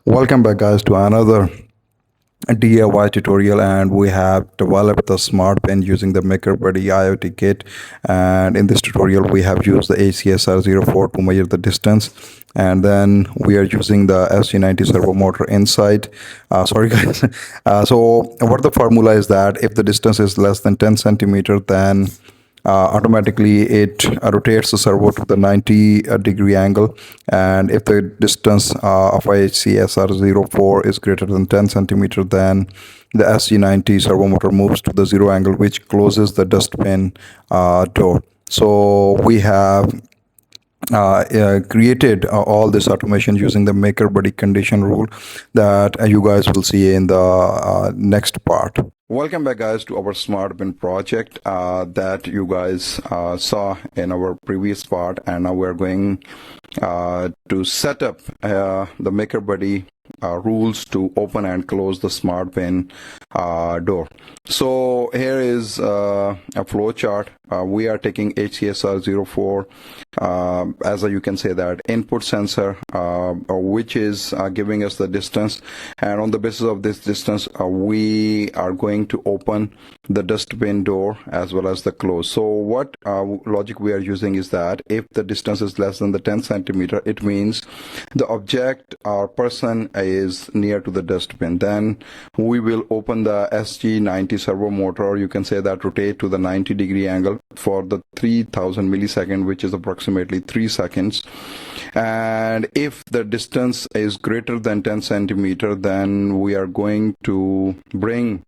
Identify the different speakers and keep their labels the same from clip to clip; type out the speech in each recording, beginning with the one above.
Speaker 1: Welcome back guys to another DIY tutorial, and we have developed the smart pen using the MakerBuddy IoT Kit. And in this tutorial we have used the ACSR04 to measure the distance, and then we are using the SG90 servo motor inside. Sorry guys. So what the formula is that if the distance is less than 10 centimeter, then automatically it rotates the servo to the 90-degree angle, and if the distance of ACSR04 is greater than 10 centimeter, then the SG90 servo motor moves to the 0 angle, which closes the dustbin door. So we have created all this automation using the MakerBuddy condition rule that you guys will see in the next part. Welcome back guys to our smart bin project that you guys saw in our previous part, and now we're going to set up the MakerBuddy rules to open and close the smart bin door. So here is a flow chart. We are taking HCSR04 as you can say that input sensor, which is giving us the distance, and on the basis of this distance we are going to open the dustbin door as well as the close. So what logic we are using is that if the distance is less than the 10 centimeter, it means the object or person is near to the dustbin, then we will open the SG90 servo motor, or you can say that rotate to the 90-degree angle for the 3000 millisecond, which is approximately 3 seconds. And if the distance is greater than 10 centimeter, then we are going to bring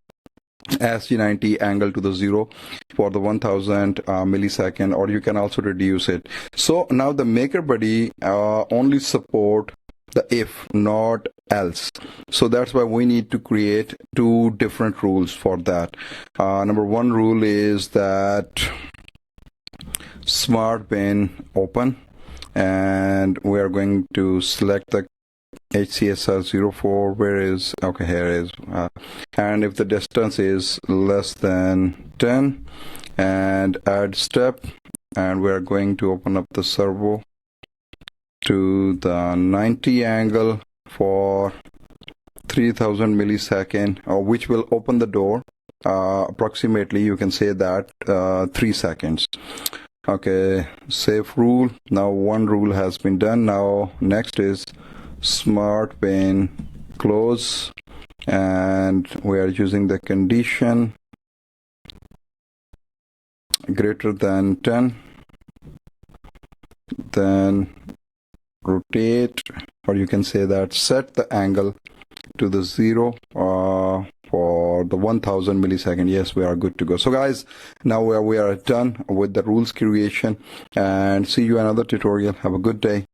Speaker 1: SG90 angle to the 0 for the 1000 millisecond, or you can also reduce it. So now the MakerBuddy only support the if, not else. So that's why we need to create two different rules for that. Number one rule is that smart bin open, and we are going to select the HCSR04. Where is, okay, here is, and if the distance is less than 10, and add step, and we are going to open up the servo to the 90 angle for 3000 millisecond, which will open the door approximately, you can say that 3 seconds. Okay, save rule. Now one rule has been done. Now next is smart bin close, and we are using the condition greater than 10, then rotate, or you can say that set the angle to the 0 for the 1000 millisecond. Yes, we are good to go. So guys, now we are done with the rules creation, and see you another tutorial. Have a good day.